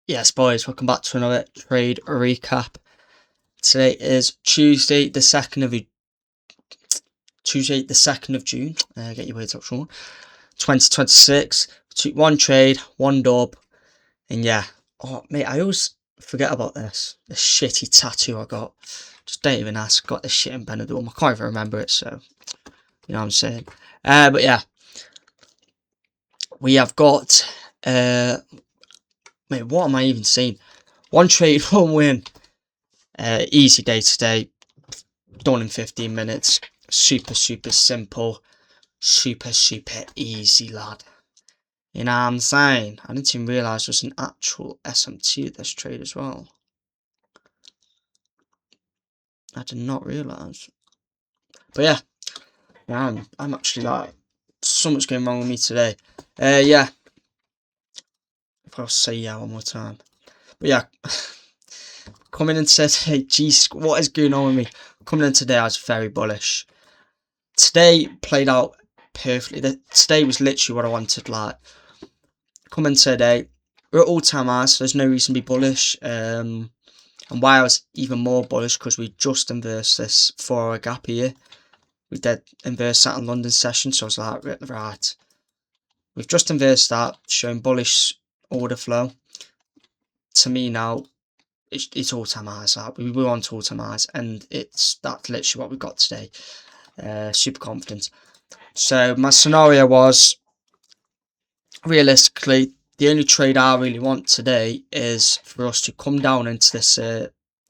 Yes, boys, welcome back to another trade recap. Today is Tuesday, the 2nd of June. Get your words up, Sean. 2026. One trade, one dub, and yeah. Oh, mate, I always forget about this. This shitty tattoo I got. Just don't even ask. Got this shit in Benidorm. I can't even remember it, so you know what I'm saying. But yeah, we have got. Mate, what am I even saying? One trade, one win. Easy day today, done in 15 minutes. Super simple, super easy, lad. You know what I'm saying? I didn't even realise there's an actual SMT at this trade as well. I did not realise. But yeah, I'm actually like, so much going wrong with me today. Yeah. If I'll say yeah one more time. But yeah, coming in today, jeez, what is going on with me? Coming in today, I was very bullish. Today played out perfectly. Today was literally what I wanted. Like, coming today, we're at all-time highs, so there's no reason to be bullish. And why I was even more bullish, because we just inversed this 4-hour gap here. We did inverse that in London session, so I was like, right, we've just inversed that, showing bullish order flow. To me now, it's all-time highs. Like, we were on to all-time highs, and that's literally what we got today. Super confident. So my scenario was, realistically, the only trade I really want today is for us to come down into this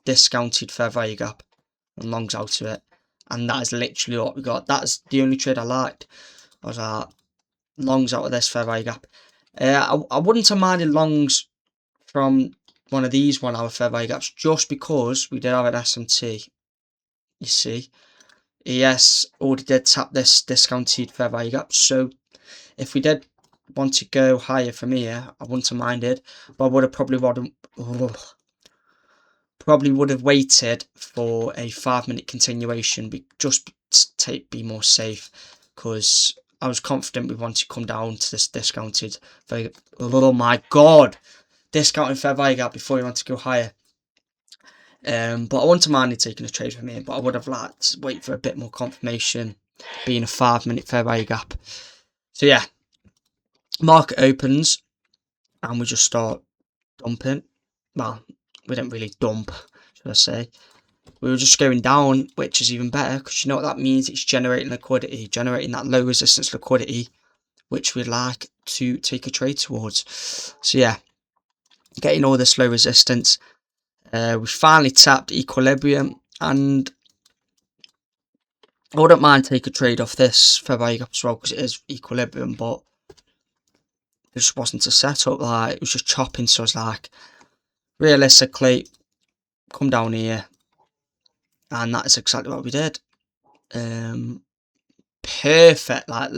discounted fair value gap and longs out of it. And that is literally what we got. That's the only trade I liked. I was like, longs out of this fair value gap. I wouldn't have minded longs from one of these 1 hour fair value gaps, just because we did have an SMT. You see, ES already did tap this discounted fair value gap. So if we did want to go higher from here, I wouldn't have minded, but I would have probably would have waited for a 5-minute continuation, just to be more safe, because I was confident we wanted to come down to this discounted oh my god, discounted fair value gap before we want to go higher. But I wouldn't have minded taking a trade from here, but I would have liked to wait for a bit more confirmation, being a 5-minute fair value gap. So yeah, market opens and we just start dumping. Well, we didn't really dump, should I say. We were just going down, which is even better, because you know what that means? It's generating liquidity, generating that low resistance liquidity, which we'd like to take a trade towards. So yeah, getting all this low resistance. We finally tapped equilibrium, and I wouldn't mind taking a trade off this fair value gap as well, because it is equilibrium, but it just wasn't a setup. Like, it was just chopping, so I was like, realistically, come down here, and that is exactly what we did. Perfect. Like,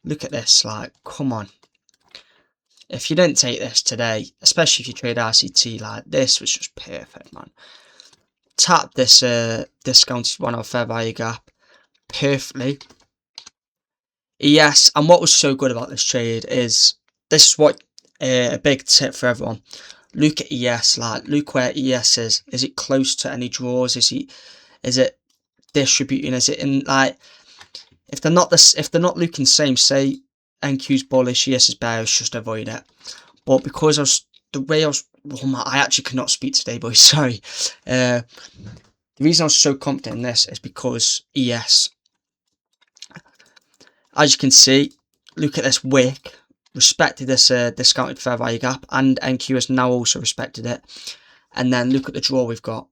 look at this. Like, come on. If you didn't take this today, especially if you trade RCT, like, this was just perfect, man. Tap this discounted 1 hour fair value gap perfectly. Yes, and what was so good about this trade is, this is what a big tip for everyone. Look at ES. Like, look where ES is. Is it close to any draws? Is it distributing? Is it in, like, if they're not looking the same, say NQ's bullish, ES is bearish, just avoid it. But because I actually cannot speak today, boys. Sorry. The reason I was so confident in this is because ES, as you can see, look at this wick, respected this discounted fair value gap, and NQ has now also respected it. And then look at the draw we've got.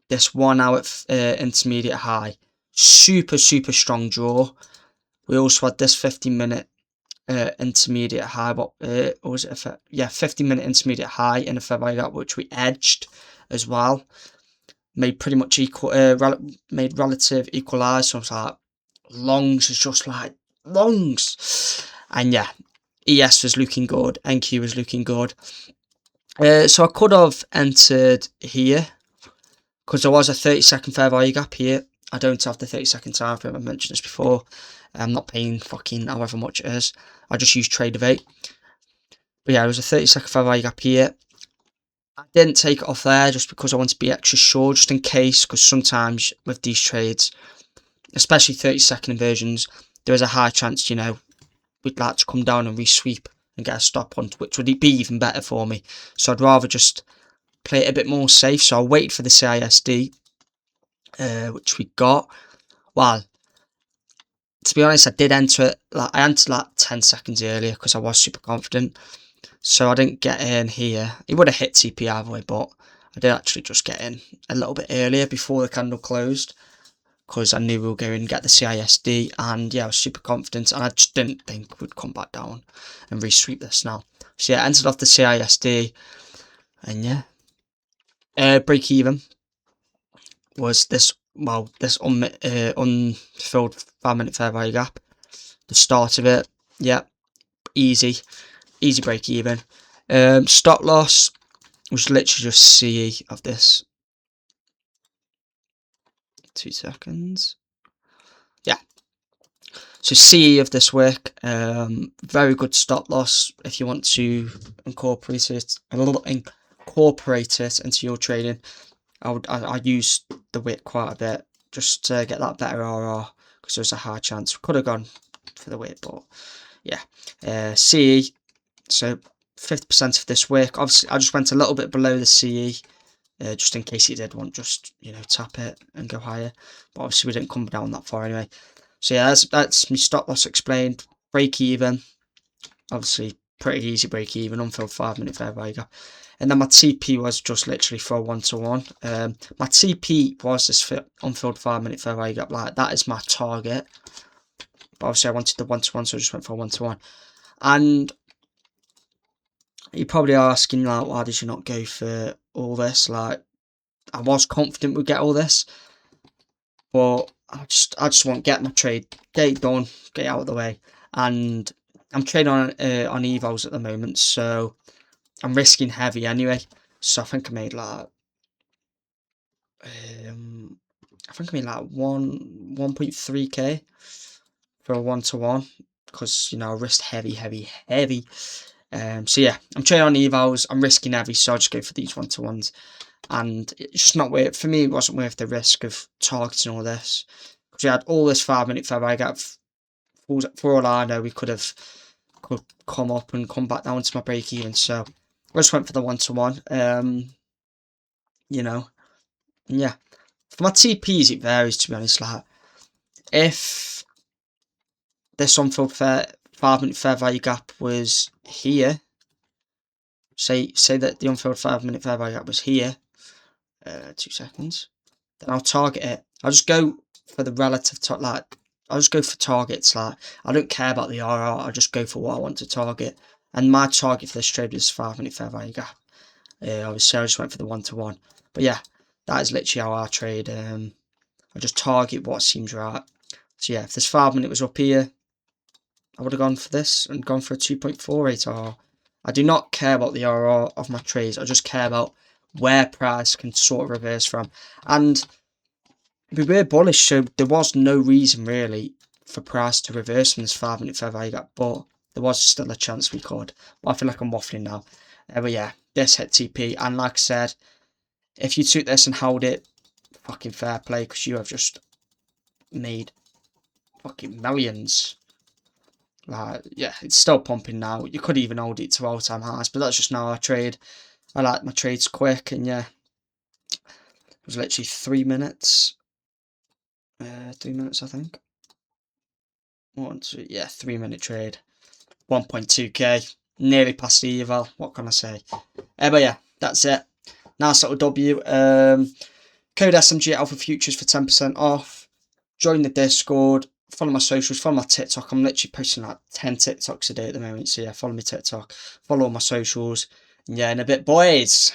This 1 hour intermediate high. Super strong draw. We also had this 15-minute intermediate high. What was it? 15-minute intermediate high in a fair value gap, which we edged as well. Made pretty much equal. Made relative equalize. So I was like, longs is just like longs. And yeah, ES was looking good. NQ was looking good. So I could have entered here, because there was a 30-second fair value gap here. I don't have the 30-second time frame. I've mentioned this before. I'm not paying fucking however much it is. I just use Trader 8. But yeah, it was a 30-second fair value gap here. I didn't take it off there just because I want to be extra sure, just in case, because sometimes with these trades, especially 30-second inversions, there is a high chance, we'd like to come down and resweep and get a stop on, which would be even better for me. So I'd rather just play it a bit more safe. So I waited for the CISD, which we got. Well, to be honest, I did enter it. I entered like 10 seconds earlier because I was super confident. So I didn't get in here. It would have hit TP either way, but I did actually just get in a little bit earlier before the candle closed, because I knew we were going to get the CISD, and yeah, I was super confident, and I just didn't think we'd come back down and resweep this now. So yeah, I entered off the CISD, and yeah, break even was this, well, this unfilled 5-minute fair value gap. The start of it, yeah, easy break even. Stop loss was literally just CE of this. 2 seconds. Yeah. So CE of this wick, very good stop loss if you want to incorporate it into your trading. I use the wick quite a bit just to get that better RR, because there's a high chance we could have gone for the wick, but yeah. CE, so 50% of this wick. Obviously, I just went a little bit below the CE. Just in case he did want just, tap it and go higher. But obviously we didn't come down that far anyway. So yeah, that's my stop loss explained. Break even. Obviously pretty easy break even, unfilled 5-minute fair value gap. And then my TP was just literally for a 1-to-1. My TP was this unfilled 5-minute fair value gap. Like, that is my target. But obviously I wanted the 1-to-1, so I just went for a 1-to-1. And you're probably asking, like, why did you not go for all this? Like, I was confident we'd get all this, but I just want to get my trade, get it done, get it out of the way. And I'm trading on evos at the moment, so I'm risking heavy anyway. So I think I made like 1.3k for a 1-to-1, because I risked heavy. So yeah, I'm trading on evos, I'm risking heavy, so I just go for these 1-to-1s. And it's just not worth, for me, it wasn't worth the risk of targeting all this, because we had all this 5-minute fair value gap. For all I know, we could come up and come back down to my break even. So I just went for the 1-to-1. Yeah. For my TPs, it varies, to be honest. Like, if this unfilled 5-minute fair value gap was here, say that the unfilled 5-minute fair value gap was here, 2 seconds, then I'll target it. I'll just go for the relative I'll just go for targets. Like, I don't care about the RR, I'll just go for what I want to target. And my target for this trade was 5-minute fair value gap. Obviously I just went for the 1-to-1. But yeah, that is literally how I trade. I just target what seems right. So yeah, if this 5-minute was up here, I would have gone for this and gone for a 2.48 RR. I do not care about the RR of my trades, I just care about where price can sort of reverse from. And we were bullish, so there was no reason really for price to reverse from this 5-minute fair value gap, but there was still a chance we could. But I feel like I'm waffling now. But yeah, this hit TP, and like I said, if you took this and held it, fucking fair play, because you have just made fucking millions. Like, yeah, it's still pumping now. You could even hold it to all-time highs, but that's just now I trade. I like my trades quick, and yeah, it was literally 3 minutes. 3 minutes, I think. 3-minute trade. 1.2k. Nearly past the eval. What can I say? But yeah, that's it. Nice little W. Code SMG Alpha Futures for 10% off. Join the Discord. Follow my socials. Follow my TikTok. I'm literally posting like 10 TikToks a day at the moment. So yeah, follow me TikTok. Follow all my socials. And yeah, in a bit, boys.